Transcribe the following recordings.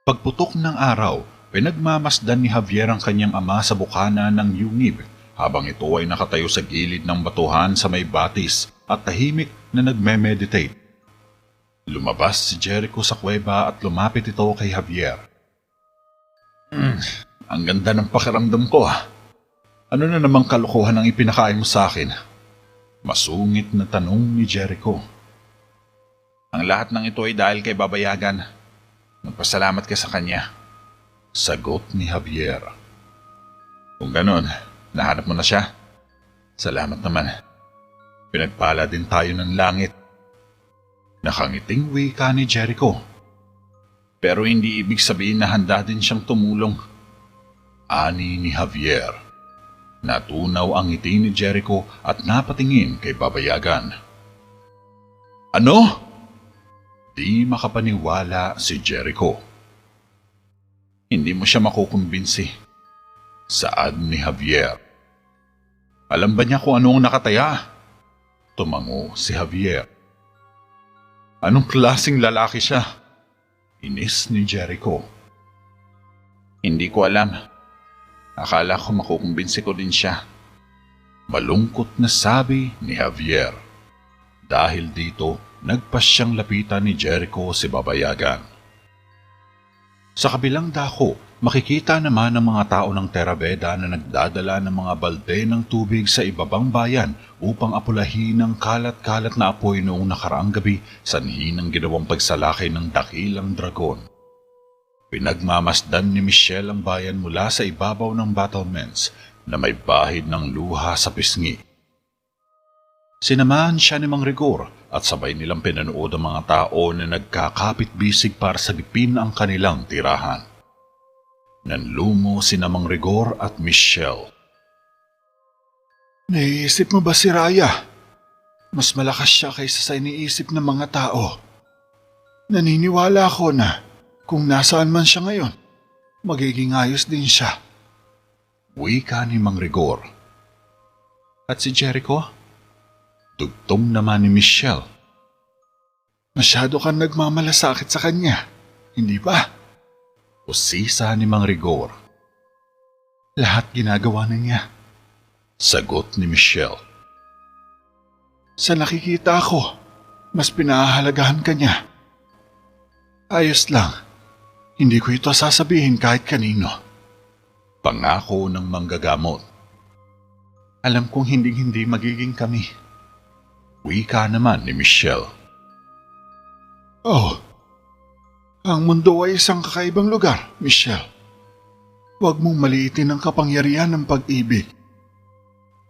Pagputok ng araw, pinagmamasdan ni Javier ang kanyang ama sa bukana ng yungib habang ito ay nakatayo sa gilid ng batuhan sa may batis at tahimik na nagme-meditate. Lumabas si Jericho sa kuweba at lumapit ito kay Javier. Ang ganda ng pakiramdam ko ah. Ano na namang kalokohan ang ipinakain mo sa akin? Masungit na tanong ni Jericho. Ang lahat ng ito ay dahil kay Babayagan. Magpasalamat ka sa kanya. Sagot ni Javier. Kung ganon, nahanap mo na siya? Salamat naman. Pinagpala din tayo ng langit. Nakangiting wika ni Jericho. Pero hindi ibig sabihin na handa din siyang tumulong. Ani ni Javier. Natunaw ang ngiti ni Jericho at napatingin kay Babayagan. Ano? Di makapaniwala si Jericho. Hindi mo siya makukumbinsi. Saad ni Javier. Alam ba niya kung anong nakataya? Tumango si Javier. Anong klaseng lalaki siya? Inis ni Jericho. Hindi ko alam. Akala ko makukumbinsi ko din siya. Malungkot na sabi ni Javier. Dahil dito, nagpasyang lapitan ni Jericho si Babayagan. Sa kabilang dako, makikita naman ang mga tao ng Terabeda na nagdadala ng mga balde ng tubig sa ibabang bayan upang apulahin ang kalat-kalat na apoy noong nakaraang gabi sanhi ng ginawang pagsalakay ng dakilang dragon. Pinagmamasdan ni Michelle ang bayan mula sa ibabaw ng battlements na may bahid ng luha sa pisngi. Sinamahan siya ni Mang Rigor at sabay nilang pinanood ang mga tao na nagkakapit-bisig para sagipin ang kanilang tirahan. Nanlumo sina Mang Rigor at Michelle. Naiisip mo ba si Raya? Mas malakas siya kaysa sa iniisip ng mga tao. Naniniwala ako na kung nasaan man siya ngayon, magiging ayos din siya. Wika ni Mang Rigor. At si Jericho? Dugtong naman ni Michelle. Masyado kang nagmamalasakit sa kanya, hindi ba? Usisa ni Mang Rigor. Lahat ginagawa na niya. Sagot ni Michelle. Sa nakikita ko, mas pinahahalagahan ka niya. Ayos lang. Hindi ko ito sasabihin kahit kanino. Pangako ng manggagamot. Alam kong hindi magiging kami. Wika naman ni Michelle. Oh, ang mundo ay isang kakaibang lugar, Michelle. Huwag mong maliitin ang kapangyarihan ng pag-ibig.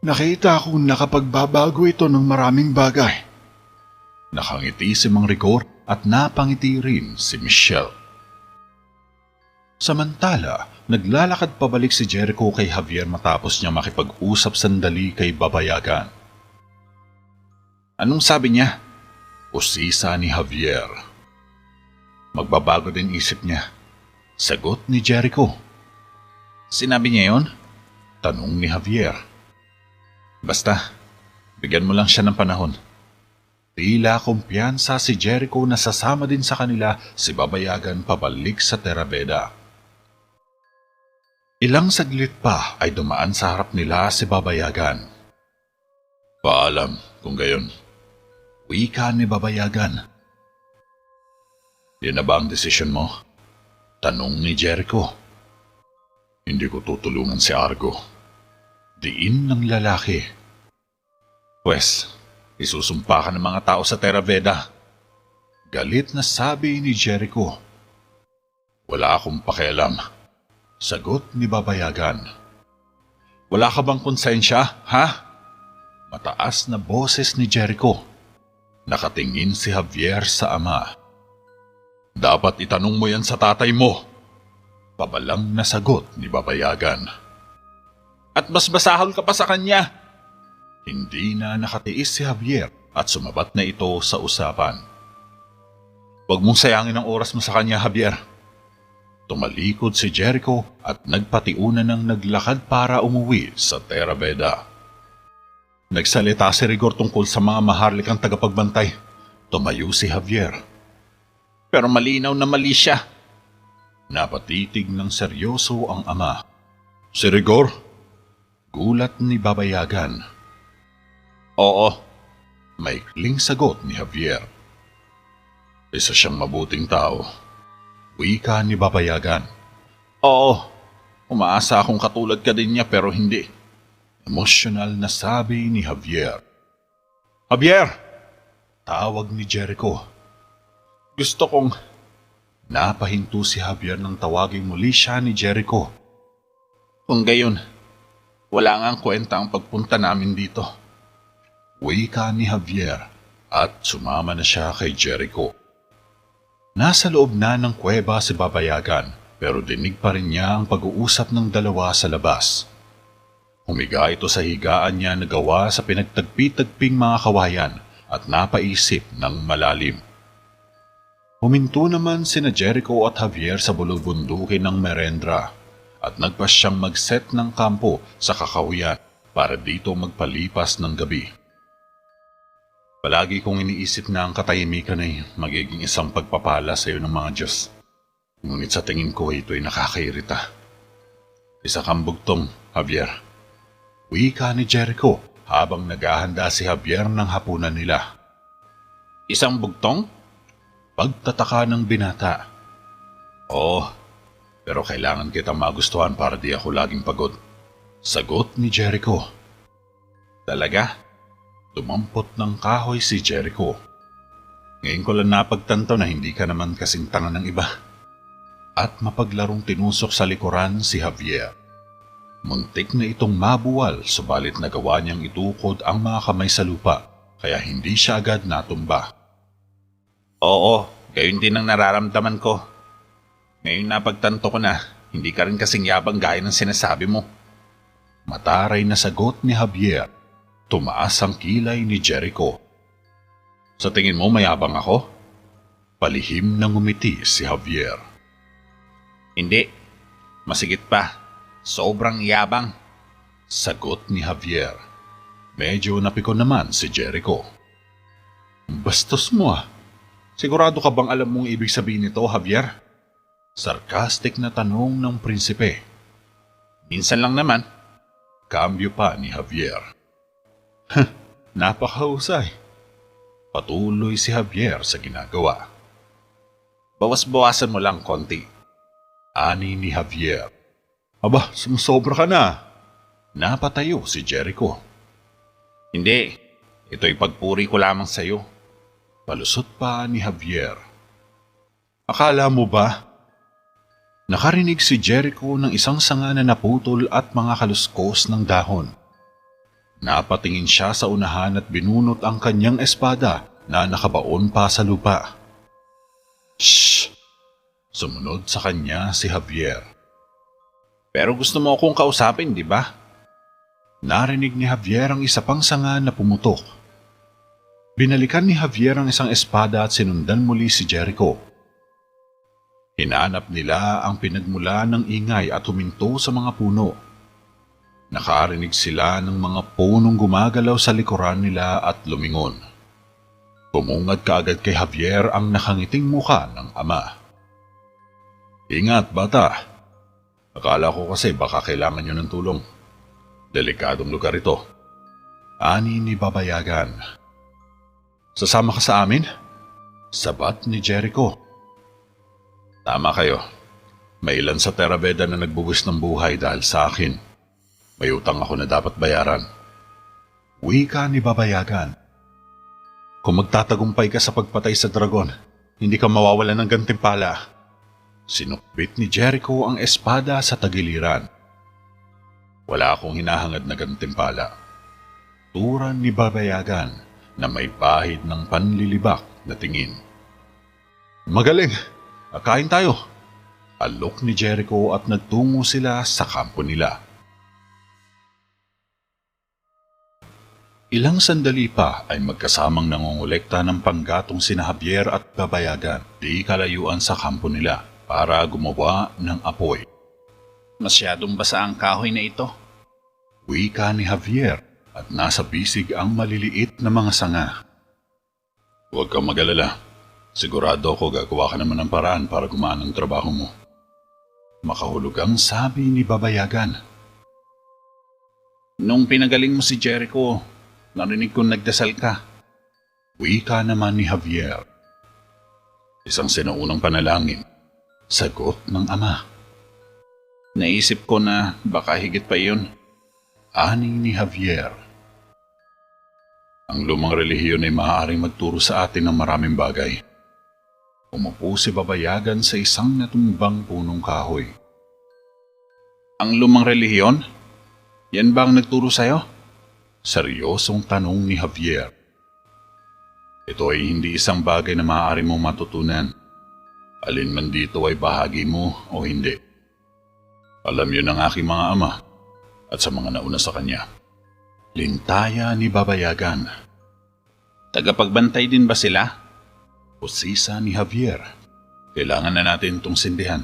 Nakita kong nakapagbabago ito ng maraming bagay. Nakangiti si Mang Rigor at napangiti rin si Michelle. Samantala, naglalakad pabalik si Jericho kay Javier matapos niya makipag-usap sandali kay Babayagan. Anong sabi niya? Usisa ni Javier. Magbabago din isip niya. Sagot ni Jericho. Sinabi niya yon? Tanong ni Javier. Basta, bigyan mo lang siya ng panahon. Tila kumpiyansa si Jericho na sasama din sa kanila si Babayagan pabalik sa Terabeda. Ilang saglit pa ay dumaan sa harap nila si Babayagan. Paalam kung gayon. Wika ni Babayagan. Yan na ba ang desisyon mo? Tanong ni Jericho. Hindi ko tutulungan si Argo. Diin ng lalaki. Pwes, isusumpa ka ng mga tao sa Terabeda. Galit na sabi ni Jericho. Wala akong pakialam. Sagot ni Babayagan. Wala ka bang konsensya, ha? Mataas na boses ni Jericho. Nakatingin si Javier sa ama. Dapat itanong mo yan sa tatay mo. Pabalang na sagot ni Babayagan. At mas basahol ka pa sa kanya. Hindi na nakatiis si Javier at sumabat na ito sa usapan. Huwag mong sayangin ang oras mo sa kanya, Javier. Tumalikod si Jericho at nagpatiunan ng naglakad para umuwi sa Terabeda. Nagsalita si Rigor tungkol sa mga maharlikang tagapagbantay. Tumayo si Javier. Pero malinaw na mali siya. Napatitig ng seryoso ang ama. Si Rigor? Gulat ni Babayagan. Oo, maikling sagot ni Javier. Isa siyang mabuting tao. Wika ni Babayagan. Oo, umaasa akong katulad ka din niya pero hindi. Emosyonal na sabi ni Javier. Javier! Tawag ni Jericho. Gusto kong... Napahinto si Javier nang tawagin muli siya ni Jericho. Kung gayon, wala nga ang kwenta ang pagpunta namin dito. Wika ni Javier at sumama na siya kay Jericho. Nasa loob na ng kuweba si Babayagan pero dinig pa rin niya ang pag-uusap ng dalawa sa labas. Humiga ito sa higaan niya na gawa sa pinagtagpi-tagping mga kawayan at napaisip ng malalim. Huminto naman sina Jericho at Javier sa bulubundukin ng Merendra at nagpasyang mag-set ng kampo sa kakahuyan para dito magpalipas ng gabi. Palagi kong iniisip na ang katahimikan ay magiging isang pagpapala sa iyo ng mga Diyos. Ngunit sa tingin ko ito'y nakakairita. Isa kang bugtong, Javier. Wika ni Jericho habang naghahanda si Javier ng hapunan nila. Isang bugtong? Pagtataka ng binata. Oo, pero kailangan kitang magustuhan para di ako laging pagod. Sagot ni Jericho. Talaga? Tumampot ng kahoy si Jericho. Ngayon ko lang napagtanto na hindi ka naman kasing tanga ng iba. At mapaglarong tinusok sa likuran si Javier. Muntik na itong mabuwal subalit nagawa niyang itukod ang mga kamay sa lupa kaya hindi siya agad natumba. Oo, gayon din ang nararamdaman ko. Ngayon napagtanto ko na hindi ka rin kasing yabang gaya ng sinasabi mo. Mataray na sagot ni Javier. Tumaas ang kilay ni Jericho. Sa tingin mo mayabang ako? Palihim na ngumiti si Javier. Hindi, masigit pa. Sobrang yabang. Sagot ni Javier. Medyo napikon naman si Jericho. Bastos mo ah. Sigurado ka bang alam mong ibig sabihin nito, Javier? Sarcastic na tanong ng prinsipe. Minsan lang naman. Kambyo pa ni Javier. Napakahusay. Patuloy si Javier sa ginagawa. Bawas-bawasan mo lang konti. Ani ni Javier. Aba, sumusobra ka na. Napatayo si Jericho. Hindi, ito'y pagpuri ko lamang sa iyo. Palusot pa ni Javier. Akala mo ba? Nakarinig si Jericho ng isang sanga na naputol at mga kaluskos ng dahon. Napatingin siya sa unahan at binunot ang kanyang espada na nakabaon pa sa lupa. Shh! Sumunod sa kanya si Javier. Pero gusto mo akong kausapin, di ba? Narinig ni Javier ang isa pang sanga na pumutok. Binalikan ni Javier ang isang espada at sinundan muli si Jericho. Hinanap nila ang pinagmula ng ingay at huminto sa mga puno. Nakarinig sila ng mga punong gumagalaw sa likuran nila at lumingon. Bumungad kaagad kay Javier ang nakangiting muka ng ama. Ingat, bata. Akala ko kasi baka kailangan nyo ng tulong. Delikadong lugar ito. Ani ni Babayagan. Sasama ka sa amin? Sabat ni Jericho. Tama kayo. May ilan sa Terabeda na nagbubus ng buhay dahil sa akin. May utang ako na dapat bayaran. Wika ni Babayagan. Kung magtatagumpay ka sa pagpatay sa dragon, hindi ka mawawalan ng gantimpala. Sinukbit ni Jericho ang espada sa tagiliran. Wala akong hinahangad na gantimpala. Turan ni Babayagan na may pahid ng panlilibak na tingin. Magaling! Kain tayo! Alok ni Jericho at nagtungo sila sa kampo nila. Ilang sandali pa ay magkasamang nangongolekta ng panggatong sina Javier at Babayagan di kalayuan sa kampo nila para gumawa ng apoy. Masyadong basa ang kahoy na ito. Wika ni Javier at nasa bisig ang maliliit na mga sanga. Huwag kang mag-alala. Sigurado ako gagawa ka naman ng paraan para gumaan ang trabaho mo. Makahulugang sabi ni Babayagan. Nung pinagaling mo si Jericho, narinig kong nagdasal ka. Wika naman ni Javier. Isang sinaunang panalangin. Sagot ng ama. Naisip ko na baka higit pa iyon. Ani ni Javier. Ang lumang relihiyon ay maaaring magturo sa atin ng maraming bagay. Umupo si Babayagan sa isang natumbang punong kahoy. Ang lumang relihiyon? Yan ba ang nagturo sa'yo? Seryosong tanong ni Javier. Ito ay hindi isang bagay na maaari mong matutunan. Alin man dito ay bahagi mo o hindi. Alam yun ng aking mga ama at sa mga nauna sa kanya. Lintaya ni Babayagan. Tagapagbantay din ba sila? Usisa ni Javier. Kailangan na natin itong sindihan.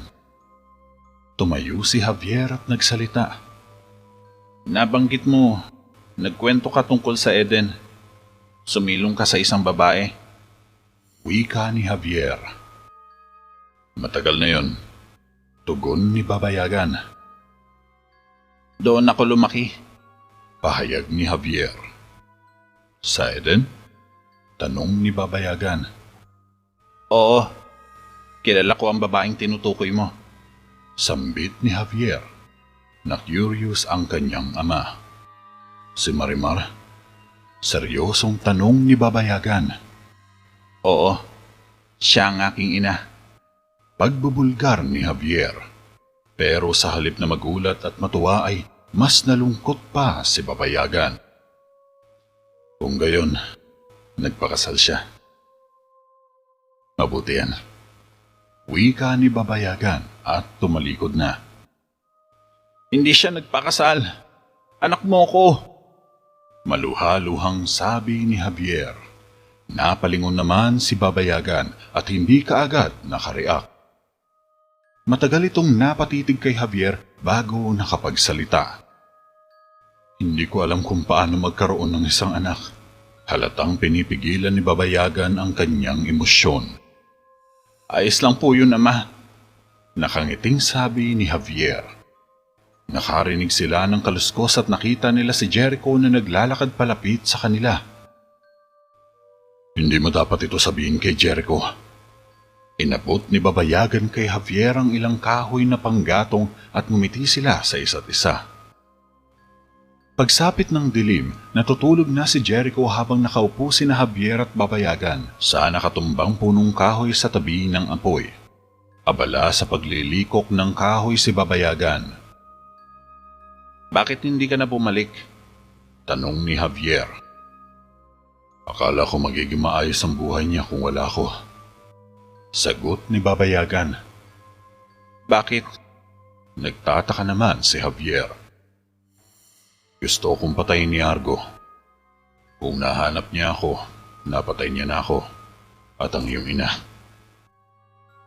Tumayo si Javier at nagsalita. Nabanggit mo, nagkwento ka tungkol sa Eden. Sumilong ka sa isang babae. Wika ni Javier. Matagal na yon. Tugon ni Babayagan. Doon ako lumaki. Pahayag ni Javier. Sa Eden? Tanong ni Babayagan. Oo, kilala ko ang babaeng tinutukoy mo. Sambit ni Javier, na curious ang kanyang ama. Si Marimar? Seryosong tanong ni Babayagan. Oo, siya ang aking ina. Pagbubulgar ni Javier. Pero sa halip na magulat at matuwa ay mas nalungkot pa si Babayagan. Kung gayon, nagpakasal siya. Mabuti yan. Wika ni Babayagan at tumalikod na. Hindi siya nagpakasal. Anak mo ko. Maluha-luhang sabi ni Javier. Napalingon naman si Babayagan at hindi kaagad nakareact. Matagal itong napatitig kay Javier bago nakapagsalita. Hindi ko alam kung paano magkaroon ng isang anak. Halatang pinipigilan ni Babayagan ang kanyang emosyon. Ayos lang po yun, ama. Nakangiting sabi ni Javier. Nakarinig sila ng kaluskos at nakita nila si Jericho na naglalakad palapit sa kanila. Hindi mo dapat ito sabihin kay Jericho. Inabot ni Babayagan kay Javier ang ilang kahoy na panggatong at ngumiti sila sa isa't isa. Pagsapit ng dilim, natutulog na si Jericho habang nakaupo sina Javier at Babayagan sa nakatumbang punong kahoy sa tabi ng apoy. Abala sa paglilikok ng kahoy si Babayagan. Bakit hindi ka na bumalik? Tanong ni Javier. Akala ko magiging maayos ang buhay niya kung wala ko. Sagot ni Babayagan. Bakit? Nagtataka naman si Javier. Gusto kong patayin ni Argo. Kung nahanap niya ako, napatay niya na ako at ang iyong ina.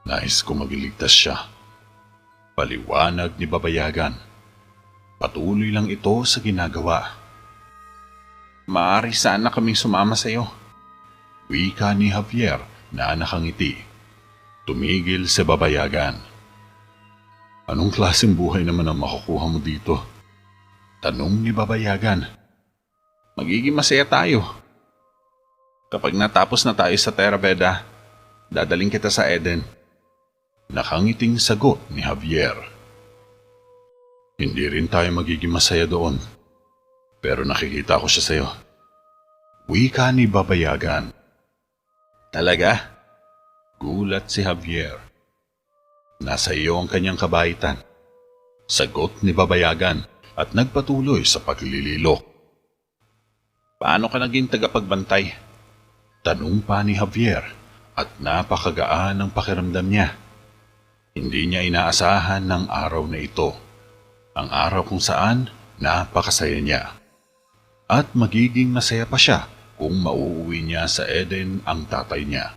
Nais ko magiligtas siya. Paliwanag ni Babayagan. Patuloy lang ito sa ginagawa. Maaari sana kaming sumama sa iyo. Wika ni Javier na nakangiti. Tumigil si Babayagan. Anong klaseng buhay naman ang makukuha mo dito? Tanong ni Babayagan. Magiging masaya tayo. Kapag natapos na tayo sa Terra Veda, dadaling kita sa Eden. Nakangiting sagot ni Javier. Hindi rin tayo magiging masaya doon. Pero nakikita ko siya sa'yo. Wika ni Babayagan. Talaga? Gulat si Javier. Nasa iyo ang kanyang kabaitan. Sagot ni Babayagan at nagpatuloy sa paglililok. Paano ka naging tagapagbantay? Tanong pa ni Javier at napakagaan ang pakiramdam niya. Hindi niya inaasahan ng araw na ito. Ang araw kung saan napakasaya niya. At magiging masaya pa siya kung mauuwi niya sa Eden ang tatay niya.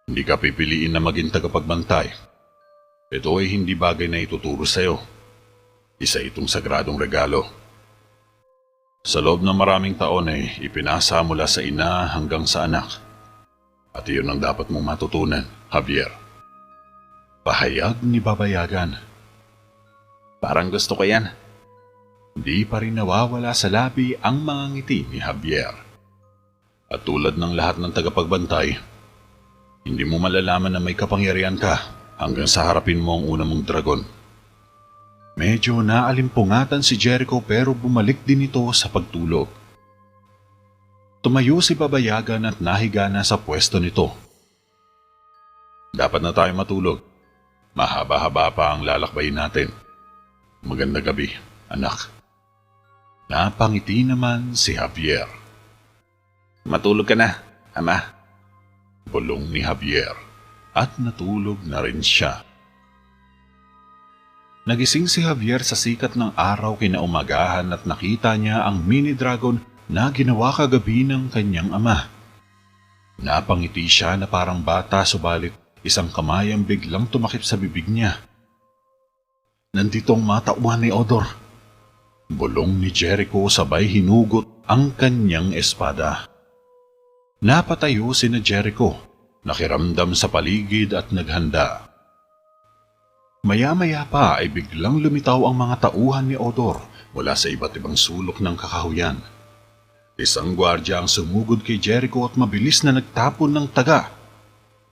Hindi ka pipiliin na maging tagapagbantay. Ito ay hindi bagay na ituturo sa'yo. Isa itong sagradong regalo. Sa loob ng maraming taon ay ipinasa mula sa ina hanggang sa anak. At iyon ang dapat mong matutunan, Javier. Pahayag ni Babayagan. Parang gusto ko yan. Hindi pa rin nawawala sa labi ang mga ngiti ni Javier. At tulad ng lahat ng tagapagbantay, hindi mo malalaman na may kapangyarihan ka hanggang sa harapin mo ang una mong dragon. Medyo naalimpungatan si Jericho pero bumalik din ito sa pagtulog. Tumayo si Babayagan at nahiga na sa pwesto nito. Dapat na tayo matulog. Mahaba-haba pa ang lalakbayin natin. Magandang gabi, anak. Napangiti naman si Javier. Matulog ka na, ama. Bulong ni Javier at natulog na rin siya. Nagising si Javier sa sikat ng araw kinaumagahan at nakita niya ang mini dragon na ginawa kagabi ng kanyang ama. Napangiti siya na parang bata subalit isang kamay ang biglang tumakip sa bibig niya. Nandito ang matauhan ni Odor. Bulong ni Jericho sabay hinugot ang kanyang espada. Napatayo si Jericho, nakiramdam sa paligid at naghanda. Maya-maya pa ay biglang lumitaw ang mga tauhan ni Odor mula sa iba't ibang sulok ng kakahuyan. Isang gwardya ang sumugod kay Jericho at mabilis na nagtapon ng taga.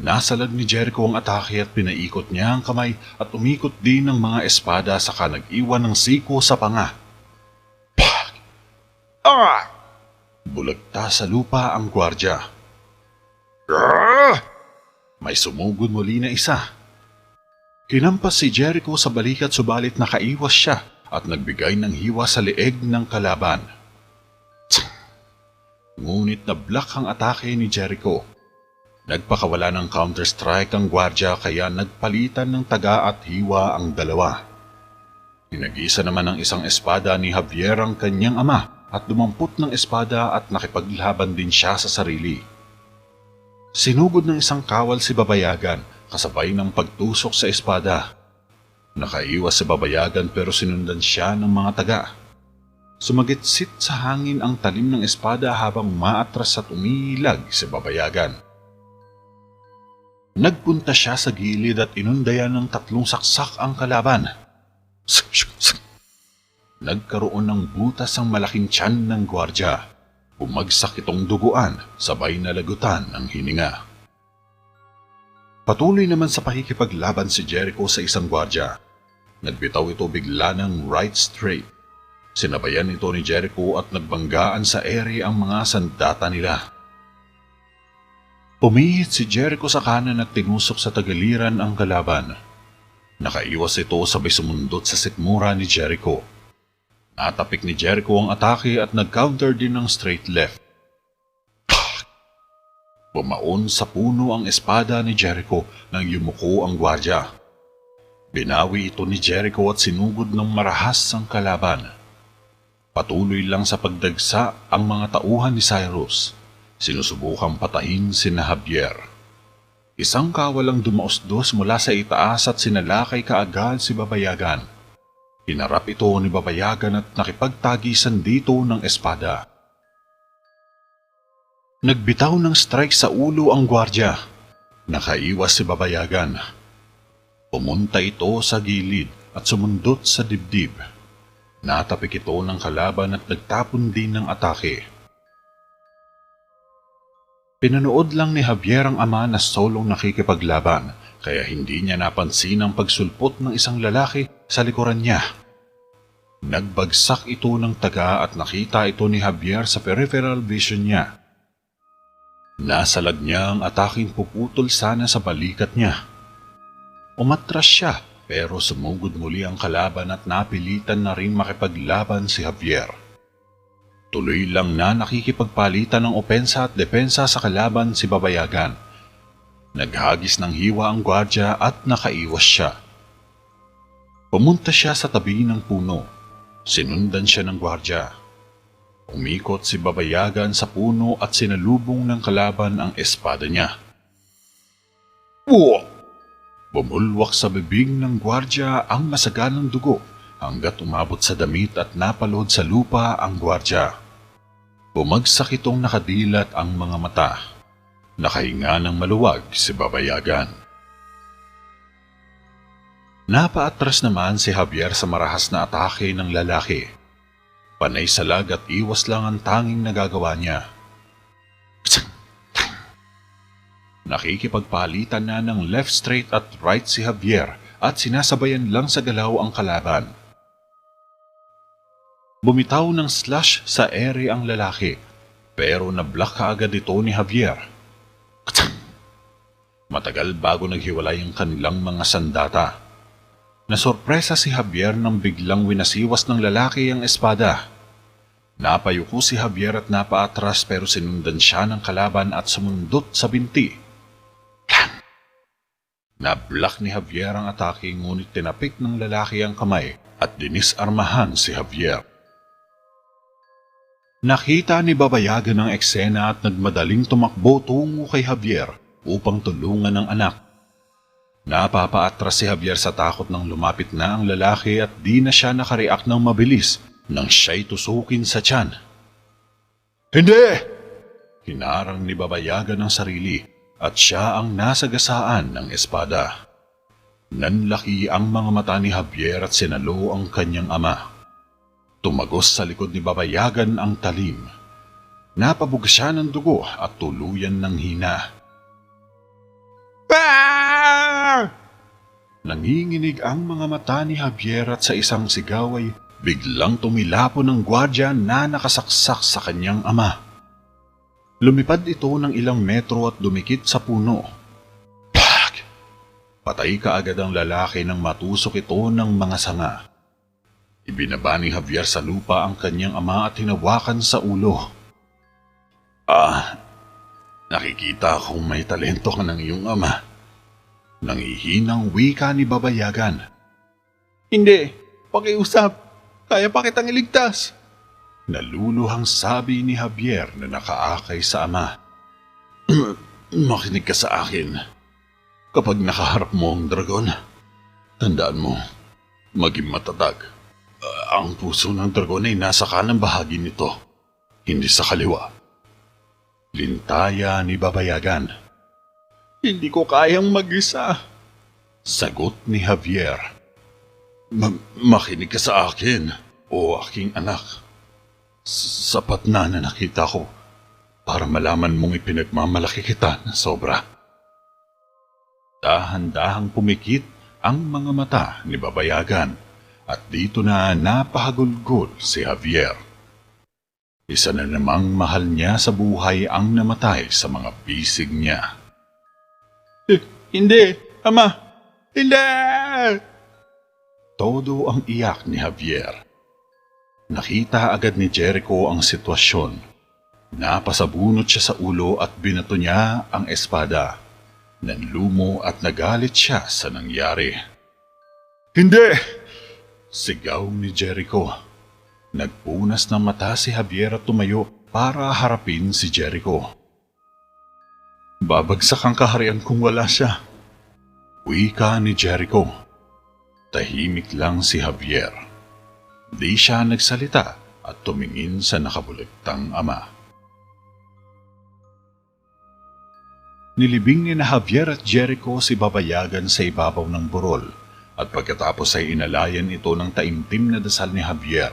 Nasalag ni Jericho ang atake at pinaikot niya ang kamay at umikot din ng mga espada saka nag-iwan ng siko sa panga. Pak! Ah! Bulagta sa lupa ang gwardya. Ah! May sumugod muli na isa. Kinampas si Jericho sa balikat subalit nakaiwas siya at nagbigay ng hiwa sa leeg ng kalaban. Ngunit nablak ang atake ni Jericho. Nagpakawala ng counter-strike ang gwardya kaya nagpalitan ng taga at hiwa ang dalawa. Hinagisa naman ng isang espada ni Javier ang kanyang ama at dumampot ng espada at nakipaglaban din siya sa sarili. Sinugod ng isang kawal si Babayagan kasabay ng pagtusok sa espada. Nakaiwas si Babayagan pero sinundan siya ng mga taga. Sumagitsit sa hangin ang talim ng espada habang maatras at umilag si Babayagan. Nagpunta siya sa gilid at inundayan ng 3 saksak ang kalaban. Nagkaroon ng butas ang malaking tiyan ng gwardya. Bumagsak itong duguan, sabay na lagutan ang hininga. Patuloy naman sa pakikipaglaban si Jericho sa isang gwardya. Nagbitaw ito bigla ng right straight. Sinabayan ito ni Jericho at nagbanggaan sa ere ang mga sandata nila. Pumihit si Jericho sa kanan at tinusok sa tagaliran ang kalaban. Nakaiwas ito sabay sumundot sa sikmura ni Jericho. Natapik ni Jericho ang atake at nag-counter din ng straight left. Bumaon sa puno ang espada ni Jericho nang yumuko ang gwardya. Binawi ito ni Jericho at sinugod ng marahas ang kalaban. Patuloy lang sa pagdagsa ang mga tauhan ni Cyrus. Sinusubukang patahin sina Javier. Isang kawalang dumaos-dos mula sa itaas at sinalakay kaagad si Babayagan. Hinarap ito ni Babayagan at nakipagtagisan dito ng espada. Nagbitaw ng strike sa ulo ang gwardya. Nakaiwas si Babayagan. Pumunta ito sa gilid at sumundot sa dibdib. Natapik ito ng kalaban at nagtapon din ng atake. Pinanood lang ni Javier ang ama na solong nakikipaglaban, kaya hindi niya napansin ang pagsulpot ng isang lalaki sa likuran niya. Nagbagsak ito ng taga at nakita ito ni Javier sa peripheral vision niya. Nasalag niya ang ataking puputol sana sa balikat niya. Umatras siya pero sumugod muli ang kalaban at napilitan na rin makipaglaban si Javier. Tuloy lang na nakikipagpalitan ng opensa at depensa sa kalaban si Babayagan. Naghagis ng hiwa ang gwardya at nakaiwas siya. Pumunta siya sa tabi ng puno. Sinundan siya ng gwardya. Umikot si Babayagan sa puno at sinalubong ng kalaban ang espada niya. Wow! Bumulwak sa bibig ng gwardya ang masaganang dugo hanggat umabot sa damit at napalod sa lupa ang gwardya. Bumagsak itong nakadilat ang mga mata. Nakahinga ng maluwag si Babayagan. Napaatras naman si Javier sa marahas na atake ng lalaki. Panay salag at iwas lang ang tanging nagagawa niya. Nakikipagpalitan na ng left straight at right si Javier at sinasabayan lang sa galaw ang kalaban. Bumitaw ng slash sa ere ang lalaki, pero nablock kaagad ito ni Javier. Matagal bago naghiwalay ang kanilang mga sandata. Nasorpresa si Javier nang biglang winasiwas ng lalaki ang espada. Napayuko si Javier at napaatras pero sinundan siya ng kalaban at sumundot sa binti. Nablock ni Javier ang atake ngunit tinapik ng lalaki ang kamay at dinisarmahan si Javier. Nakita ni Babayagan ang eksena at nagmadaling tumakbo tungo kay Javier upang tulungan ang anak. Napapaatras si Javier sa takot nang lumapit na ang lalaki at di na siya nakareact ng mabilis nang siya'y tusukin sa tiyan. Hindi! Hinarang ni Babayagan ang sarili at siya ang nasagasaan ng espada. Nanlaki ang mga mata ni Javier at sinalo ang kanyang ama. Tumagos sa likod ni Babayagan ang talim. Napabog siya ng dugo at tuluyan ng hina. Nanginginig ang mga mata ni Javier at sa isang sigaw ay biglang tumilapon ng gwardya na nakasaksak sa kanyang ama. Lumipad ito ng ilang metro at dumikit sa puno. Pak! Patay kaagad ang lalaki nang matusok ito ng mga sanga. Ibinaba ni Javier sa lupa ang kanyang ama at hinawakan sa ulo. Nakikita kong may talento ka ng iyong ama. Nangihinang wika ni Babayagan. Hindi, pakiusap. Kaya pa kitang iligtas. Naluluhang sabi ni Javier na nakaakay sa ama. Makinig ka sa akin. Kapag nakaharap mo ang dragon, tandaan mo, maging matatag. Ang puso ng dragon ay nasa kanang bahagi nito, hindi sa kaliwa. Lintaya ni Babayagan. Hindi ko kayang mag-isa. Sagot ni Javier. Makinig ka sa akin, o aking anak. Sapat na nakita ko para malaman mong ipinagmamalaki kita na sobra. Dahan-dahang pumikit ang mga mata ni Babayagan at dito na napahagulgol si Javier. Isa na namang mahal niya sa buhay ang namatay sa mga bisig niya. Hindi, Ama! Hindi! Todo ang iyak ni Javier. Nakita agad ni Jericho ang sitwasyon. Napasabunot siya sa ulo at binato niya ang espada. Nanlumo at nagalit siya sa nangyari. Hindi! Sigaw ni Jericho. Nagpunas ng mata si Javier at tumayo para harapin si Jericho. Babagsak ang kaharian kung wala siya. Wika ni Jericho. Tahimik lang si Javier. Di siya nagsalita at tumingin sa nakabuligtang ama. Nilibing ni na Javier at Jericho si Babayagan sa ibabaw ng burol at pagkatapos ay inalayan ito ng taimtim na dasal ni Javier.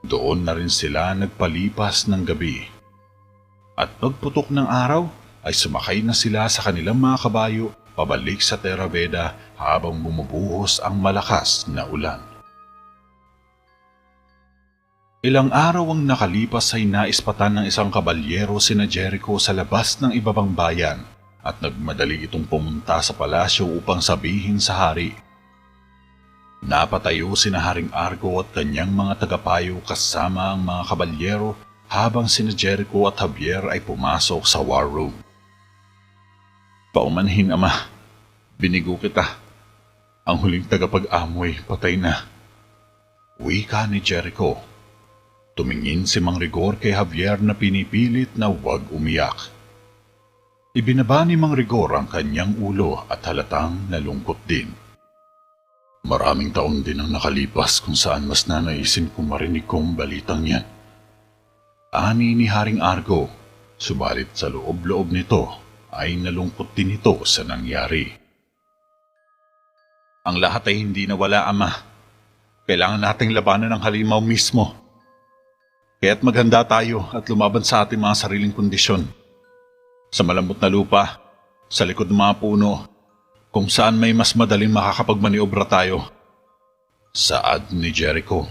Doon na rin sila nagpalipas ng gabi. At pagputok ng araw ay sumakay na sila sa kanilang mga kabayo pabalik sa Terra Veda habang bumubuhos ang malakas na ulan. Ilang araw ang nakalipas ay naispatan ng isang kabalyero sina Jericho sa labas ng ibabang bayan at nagmadali itong pumunta sa palasyo upang sabihin sa hari. Napatayo sina Haring Argo at kanyang mga tagapayo kasama ang mga kabalyero habang sina Jericho at Javier ay pumasok sa war room. Paumanhin, Ama. Binigo kita. Ang huling tagapag-amoy patay na. Wika ni Jericho. Tumingin si Mang Rigor kay Javier na pinipilit na huwag umiyak. Ibinaba ni Mang Rigor ang kanyang ulo at halatang nalungkot din. Maraming taon din ang nakalipas kung saan mas nanaisin kung marinig kong balitang yan. Ani ni Haring Argo, subalit sa loob-loob nito ay nalungkot din ito sa nangyari. Ang lahat ay hindi nawala, Ama. Kailangan nating labanan ang halimaw mismo. Kaya't maghanda tayo at lumaban sa ating mga sariling kondisyon. Sa malambot na lupa, sa likod ng mga puno, kung saan may mas madaling makakapagmaniobra tayo. Saad ni Jericho.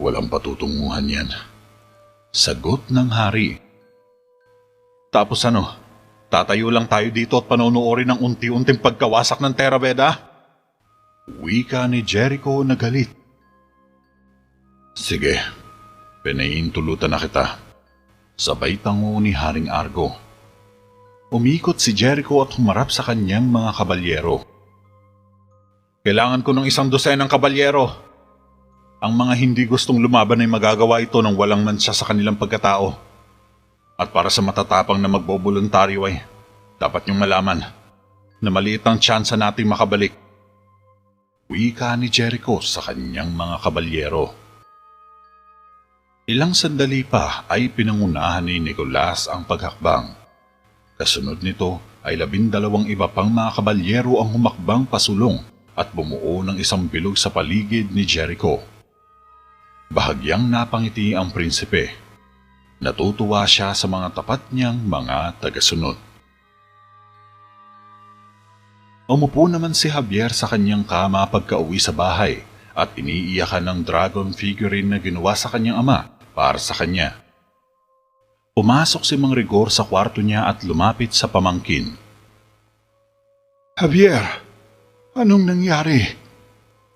Walang patutunguhan yan. Sagot ng hari. Tapos ano, tatayo lang tayo dito at panonoorin ang unti-unting pagkawasak ng Terra-Veda? Wika ni Jericho na galit. Sige, pinahihintulutan na kita. Sabay tango ni Haring Argo. Umikot si Jericho at humarap sa kanyang mga kabalyero. Kailangan ko ng 100 kabalyero. Ang mga hindi gustong lumaban ay magagawa ito nang walang mansya sa kanilang pagkatao. At para sa matatapang na magboboluntaryo ay dapat niyong malaman na maliit ang tsansa nating makabalik. Wika ni Jericho sa kanyang mga kabalyero. Ilang sandali pa ay pinangunahan ni Nicolas ang paghakbang. Kasunod nito ay 12 iba pang mga kabalyero ang humakbang pasulong at bumuo ng isang bilog sa paligid ni Jericho. Bahagyang napangiti ang prinsipe. Natutuwa siya sa mga tapat niyang mga tagasunod. Umupo naman si Javier sa kanyang kama pagka-uwi sa bahay at iniiyakan ng dragon figurine na ginawa sa kanyang ama para sa kanya. Pumasok si Mang Rigor sa kwarto niya at lumapit sa pamangkin. Javier, anong nangyari?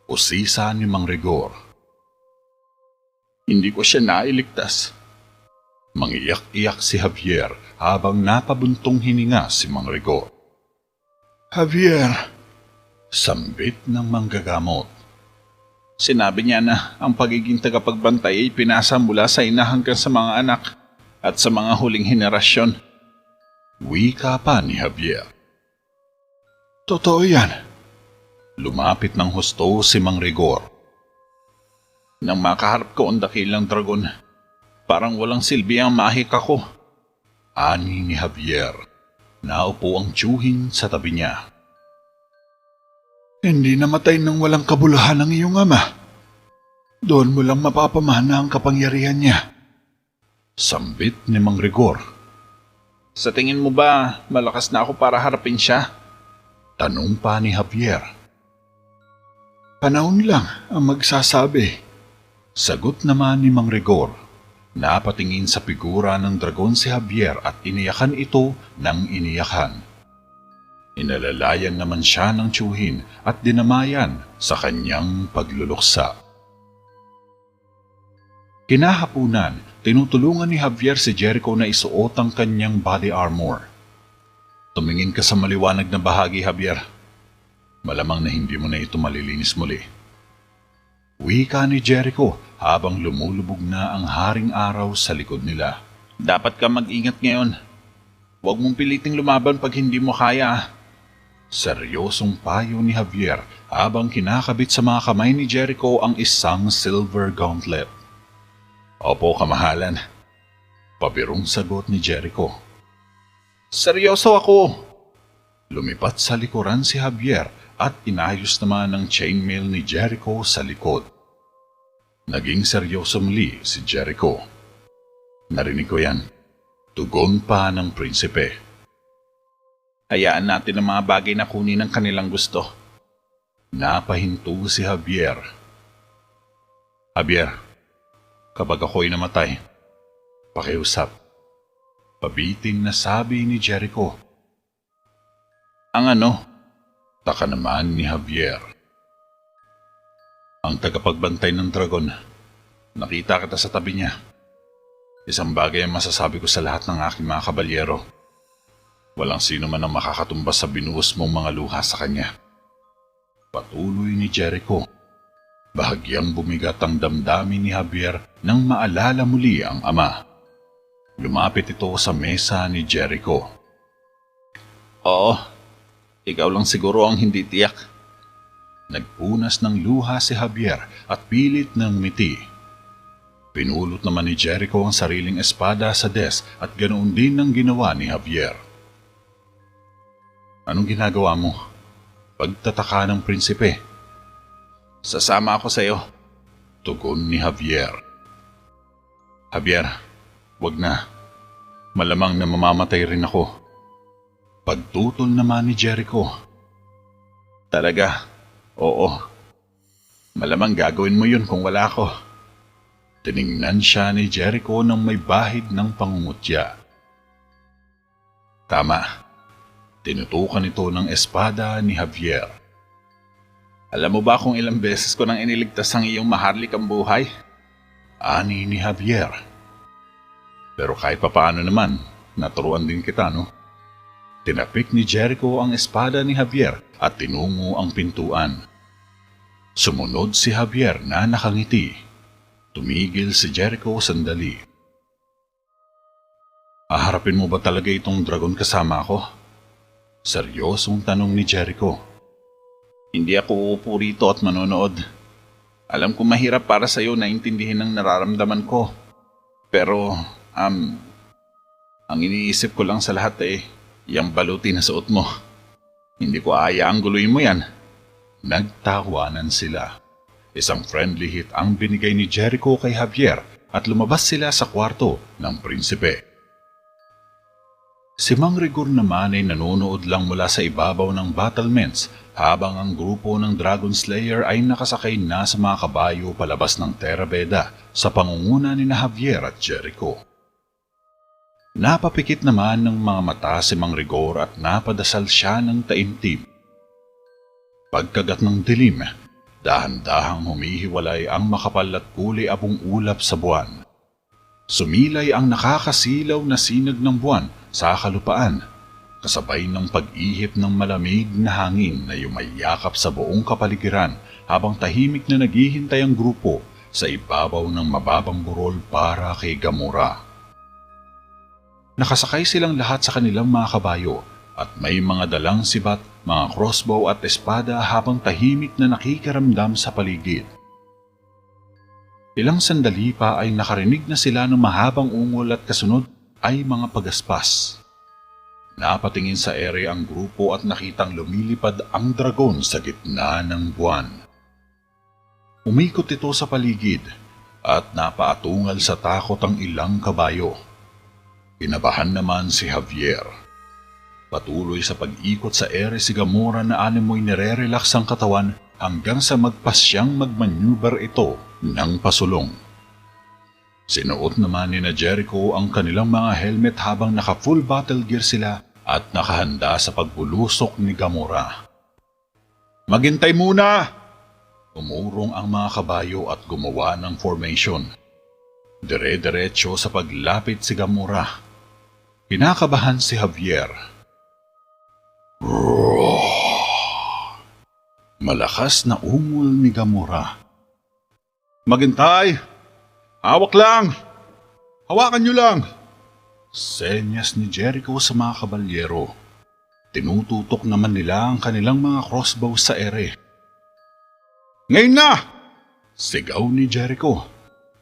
Usisa ni Mang Rigor. Hindi ko siya nailigtas. Mangiyak-iyak si Javier habang napabuntong hininga si Mang Rigor. Javier, sambit ng manggagamot. Sinabi niya na ang pagiging tagapagbantay ay pinasa mula sa ina hanggang sa mga anak at sa mga huling henerasyon. Wika pa ni Javier. Totoo yan. Lumapit ng husto si Mang Rigor. Nang makaharap ko ang dakilang dragon, parang walang silbi ang mahika ko. Ani ni Javier. Naupo ang tiyuhin sa tabi niya. Hindi namatay nang walang kabuluhan ang iyong ama. Doon mo lang mapapamana ang kapangyarihan niya. Sambit ni Mang Rigor. Sa tingin mo ba malakas na ako para harapin siya? Tanong pa ni Javier. Panahon lang ang magsasabi. Sagot naman ni Mang Rigor. Napatingin sa figura ng dragon si Javier at iniyakan ito ng iniyakan. Inalalayan naman siya ng tiyuhin at dinamayan sa kanyang pagluluksa. Kinahapunan, tinutulungan ni Javier si Jericho na isuot ang kanyang body armor. Tumingin ka sa maliwanag na bahagi, Javier. Malamang na hindi mo na ito malilinis muli. Wika ni Jericho habang lumulubog na ang haring araw sa likod nila. Dapat ka mag-ingat ngayon. Huwag mong piliting lumaban pag hindi mo kaya. Seryosong payo ni Javier habang kinakabit sa mga kamay ni Jericho ang isang silver gauntlet. Opo, kamahalan. Pabirong sagot ni Jericho. Seryoso ako. Lumipat sa likuran si Javier at inayos naman ang chainmail ni Jericho sa likod. Naging seryoso muli si Jericho. Narinig ko yan. Tugon pa ng prinsipe. Hayaan natin ang mga bagay na kunin ng kanilang gusto. Napahinto si Javier. Javier, kapag ako'y namatay, pakiusap. Pabitin na sabi ni Jericho. Ang ano? Taka naman ni Javier. Ang tagapagbantay ng dragon. Nakita kita sa tabi niya. Isang bagay ang masasabi ko sa lahat ng aking mga kabalyero. Walang sino man ang makakatumbas sa binuhos mong mga luha sa kanya. Patuloy ni Jericho. Bahagyang bumigat ang damdamin ni Javier nang maalala muli ang ama. Lumapit ito sa mesa ni Jericho. Oo, ikaw lang siguro ang hindi tiyak. Nagpunas ng luha si Javier at pilit ng ngiti. Pinulot naman ni Jericho ang sariling espada sa desk at ganoon din ang ginawa ni Javier. Anong ginagawa mo? pagtataka ng prinsipe. Sasama ako sa'yo. Tugon ni Javier. Javier, wag na. Malamang na mamamatay rin ako. Pagtutol naman ni Jericho. Talaga? Oo. Malamang gagawin mo yun kung wala ako. Tiningnan siya ni Jericho ng may bahid ng pangungutya. Tama. Tinutukan ito ng espada ni Javier. Alam mo ba kung ilang beses ko nang iniligtas ang iyong maharlikang buhay? Ani ni Javier. Pero kahit papaano naman, naturuan din kita, no? Tinapik ni Jericho ang espada ni Javier at tinungo ang pintuan. Sumunod si Javier na nakangiti. Tumigil si Jericho sandali. Haharapin mo ba talaga itong dragon kasama ko? Seryosong tanong ni Jericho. Hindi ako uupo rito at manonood. Alam ko mahirap para sa'yo na intindihin ang nararamdaman ko. Pero, ang iniisip ko lang sa lahat yung baluti na suot mo. Hindi ko aayaang guluhin mo yan. Nagtawanan sila. Isang friendly hit ang binigay ni Jericho kay Javier at lumabas sila sa kwarto ng prinsipe. Si Mang Rigor naman ay nanonood lang mula sa ibabaw ng battlements habang ang grupo ng Dragon Slayer ay nakasakay na sa mga kabayo palabas ng Terra Beda sa pangunguna ni Javier at Jericho. Napapikit naman ng mga mata si Mang Rigor at napadasal siya ng taimtim. Pagkagat ng dilim, dahan-dahang humihiwalay ang makapal at kulay abong ulap sa buwan. Sumilay ang nakakasilaw na sinag ng buwan sa kalupaan, kasabay ng pag-ihip ng malamig na hangin na yumayakap sa buong kapaligiran habang tahimik na naghihintay ang grupo sa ibabaw ng mababang burol para kay Gamora. Nakasakay silang lahat sa kanilang mga kabayo at may mga dalang sibat, mga crossbow at espada habang tahimik na nakikiramdam sa paligid. Ilang sandali pa ay nakarinig na sila ng mahabang ungol at kasunod ay mga pagaspas. Napatingin sa ere ang grupo at nakitang lumilipad ang dragon sa gitna ng buwan. Umikot ito sa paligid at napaatungal sa takot ang ilang kabayo. Kinabahan naman si Javier. Patuloy sa pag-ikot sa ere si Gamora na animoy nire-relax ang katawan hanggang sa magpasyang magmaneuver ito ng pasulong. Sinuot naman ni Jericho ang kanilang mga helmet habang naka-full battle gear sila at nakahanda sa pagbulusok ni Gamora. "Maghintay muna!" Umurong ang mga kabayo at gumawa ng formation. Dire-diretso sa paglapit si Gamora. Kinakabahan si Javier. Malakas na ungol ni Gamora. "Maghintay! Hawak lang! Hawakan niyo lang!" Senyas ni Jericho sa mga kabalyero. Tinututok naman nila ang kanilang mga crossbow sa ere. "Ngayon na!" Sigaw ni Jericho.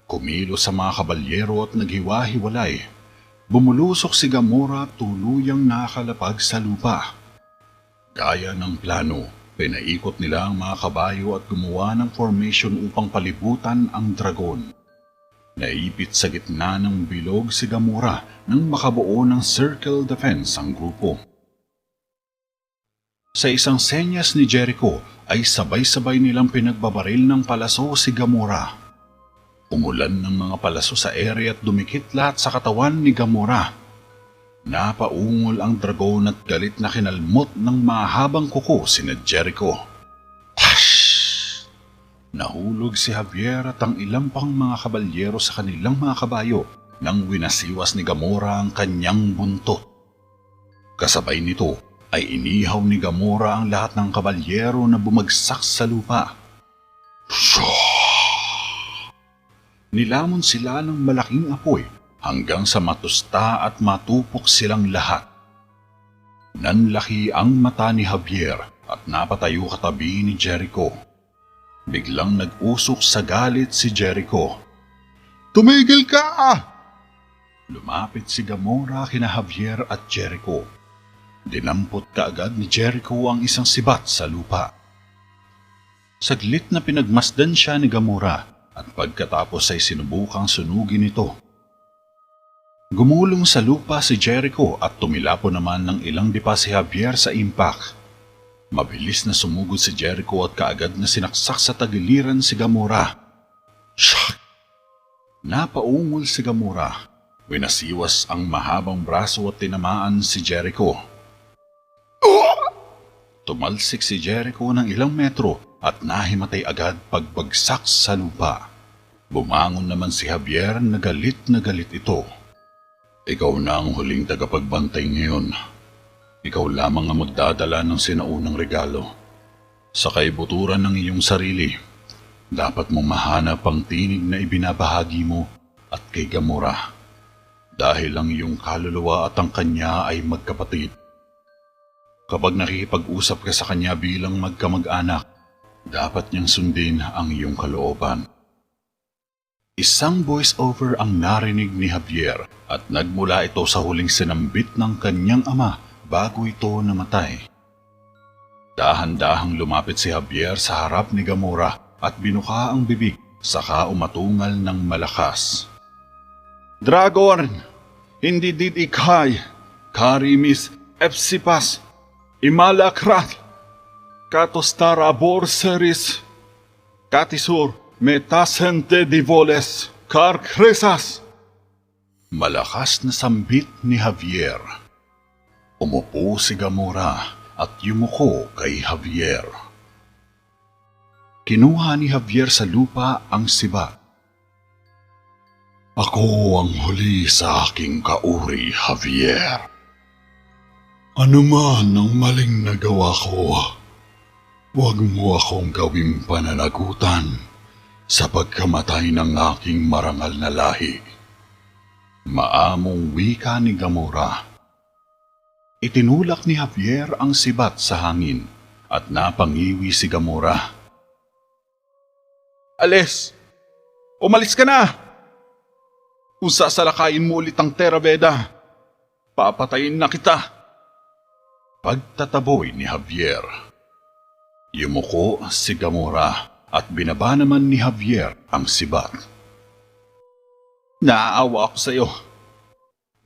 Kumilo sa mga kabalyero at naghiwa-hiwalay. Bumulusok si Gamora at tuluyang nakalapag sa lupa. Gaya ng plano, pinaikot nila ang mga kabayo at gumawa ng formation upang palibutan ang dragon. Naipit sa gitna ng bilog si Gamora nang makabuo ng circle defense ang grupo. Sa isang senyas ni Jericho ay sabay-sabay nilang pinagbabaril ng palaso si Gamora. Umulan ng mga palaso sa ere at dumikit lahat sa katawan ni Gamora. Napaungol ang dragon at galit na kinalmot ng mahabang kuko si Jericho. Tash! Nahulog si Javier at ang ilang pang mga kabalyero sa kanilang mga kabayo nang winasiwas ni Gamora ang kanyang buntot. Kasabay nito ay inihaw ni Gamora ang lahat ng kabalyero na bumagsak sa lupa. Nilamon sila ng malaking apoy hanggang sa matusta at matupok silang lahat. Nanlaki ang mata ni Javier at napatayo katabi ni Jericho. Biglang nag-usok sa galit si Jericho. "Tumigil ka!" Lumapit si Gamora kina Javier at Jericho. Dinampot kaagad ni Jericho ang isang sibat sa lupa. Saglit na pinagmasdan siya ni Gamora at pagkatapos ay sinubukang sunugin ito. Gumulong sa lupa si Jericho at tumilapo naman ng ilang dipa si Javier sa impact. Mabilis na sumugod si Jericho at kaagad na sinaksak sa tagiliran si Gamora. Shock! Napaungol si Gamora. Winasiwas ang mahabang braso at tinamaan si Jericho. Tumalsik si Jericho ng ilang metro at nahimatay agad pagbagsak sa lupa. Bumangon naman si Javier na galit ito. Ikaw na ang huling tagapagbantay ngayon. Ikaw lamang ang magdadala ng sinaunang regalo. Sa kaibuturan ng iyong sarili, dapat mong mahanap ang tinig na ibinabahagi mo at kay Gamora. Dahil ang iyong kaluluwa at ang kanya ay magkapatid. Kapag nakikipag-usap ka sa kanya bilang magkamag-anak, dapat niyang sundin ang iyong kalooban. Isang voice-over ang narinig ni Javier at nagmula ito sa huling sinambit ng kanyang ama bago ito namatay. Dahan-dahang lumapit si Javier sa harap ni Gamora at binuka ang bibig saka umatungal ng malakas. Dragon, hindi dit ikay, karimis epsipas, imalakrat, katostara borseris, katisur, metasente divoles, karkresas. Malakas na sambit ni Javier. Umupo si Gamora at yumuko kay Javier. Kinuha ni Javier sa lupa ang sibat. Ako ang huli sa aking kauri, Javier. Ano man ang maling nagawa ko, huwag mo akong gawing pananagutan sa pagkamatay ng aking marangal na lahi. Maamong wika ni Gamora. Itinulak ni Javier ang sibat sa hangin at napangiwi si Gamora. Alis! Umalis ka na! Kung sasalakayin mo ulit ang Terra Veda, papatayin na kita. Pagtataboy ni Javier. Yumuko si Gamora at binaba naman ni Javier ang sibat. Naaawa ako sa iyo.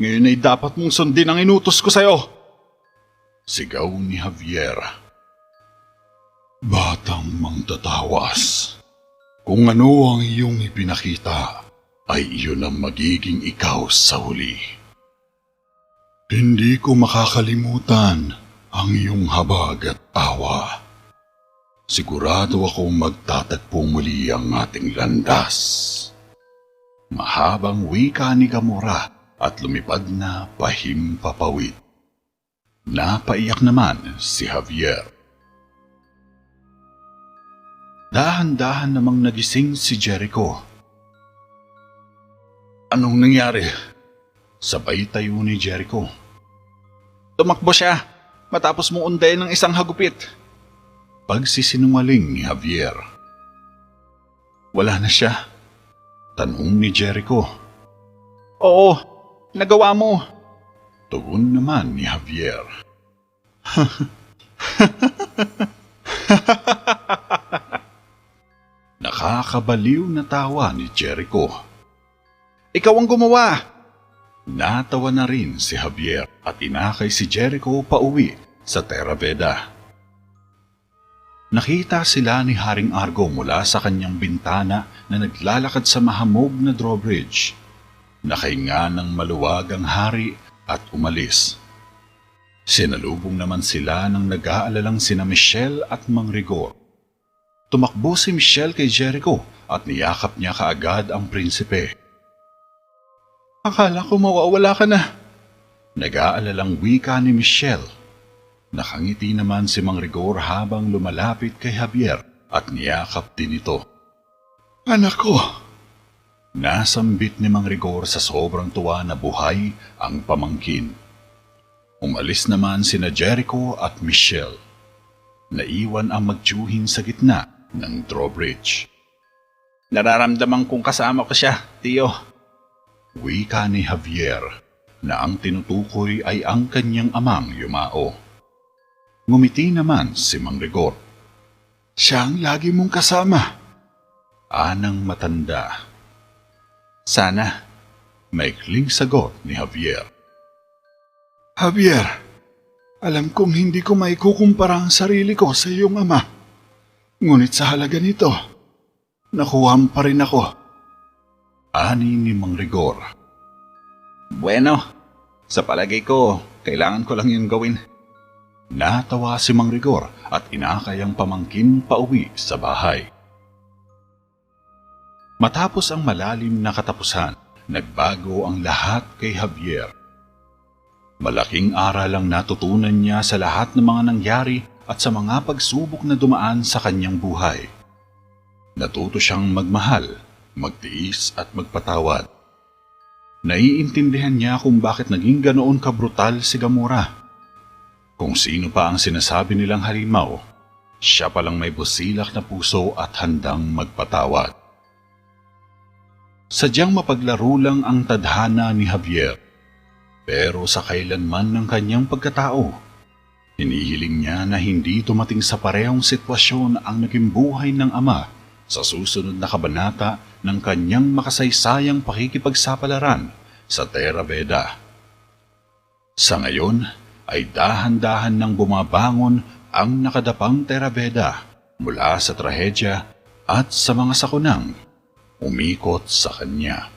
Ngayon ay dapat mong sundin ang inutos ko sa iyo. Sigaw ni Javier. Batang mangtatawas, kung ano ang iyong ipinakita, ay iyon ang magiging ikaw sa huli. Hindi ko makakalimutan ang iyong habag at awa. Sigurado akong magtatagpo muli ang ating landas. Mahabang wika ni Gamora at lumipad na pahimpapawid. Napaiyak naman si Javier. Dahan-dahan namang nagising si Jericho. Anong nangyari? Sabay tayo ni Jericho. Tumakbo siya matapos mong undayin ng isang hagupit. Pagsisinungaling ni Javier. Wala na siya? Tanong ni Jericho. Oo, nagawa mo. Tugon naman ni Javier. Nakakabaliw na tawa ni Jericho. Ikaw ang gumawa! Natawa na rin si Javier at inakay si Jericho pauwi sa Terra Veda. Nakita sila ni Haring Argo mula sa kanyang bintana na naglalakad sa mahamog na drawbridge. Nakahinga ng maluwag ang hari at umalis. Sinalubong naman sila ng nag-aalalang sina Michelle at Mang Rigor. Tumakbo si Michelle kay Jericho at niyakap niya kaagad ang prinsipe. Akala ko mawawala ka na. Nag-aalalang wika ni Michelle. Nakangiti naman si Mang Rigor habang lumalapit kay Javier at niyakap din ito. Anak ko! Nasambit ni Mang Rigor sa sobrang tuwa na buhay ang pamangkin. Umalis naman sina Jericho at Michelle. Naiwan ang magtiyuhin sa gitna ng drawbridge. Nararamdaman kong kasama ko siya, Tio. Wika ni Javier. na ang tinutukoy ay ang kanyang amang yumao. Ngumiti naman si Mang Rigor. Siya ang lagi mong kasama. Anang matanda. Sana, maikling sagot ni Javier. Javier, alam kong hindi ko maikukumpara ang sarili ko sa iyong ama. Ngunit sa halaga nito, nakuha pa rin ako. Ani ni Mang Rigor. Bueno, sa palagay ko, kailangan ko lang yun gawin. Natawa si Mang Rigor at inakay ang pamangkin pauwi sa bahay. Matapos ang malalim na katapusan, nagbago ang lahat kay Javier. Malaking aral ang natutunan niya sa lahat ng mga nangyari at sa mga pagsubok na dumaan sa kanyang buhay. Natuto siyang magmahal, magtiis at magpatawad. Naiintindihan niya kung bakit naging ganoon kabrutal si Gamora. Kung sino pa ang sinasabi nilang halimaw, siya palang may busilak na puso at handang magpatawad. Sadyang mapaglaro lang ang tadhana ni Javier, pero sa kailanman ng kanyang pagkatao, hinihiling niya na hindi dumating sa parehong sitwasyon ang naging buhay ng ama sa susunod na kabanata ng kanyang makasaysayang pakikipagsapalaran sa Terra Veda. Sa ngayon ay dahan-dahan nang bumabangon ang nakadapang Terra Veda mula sa trahedya at sa mga sakunang umikot sa kanya.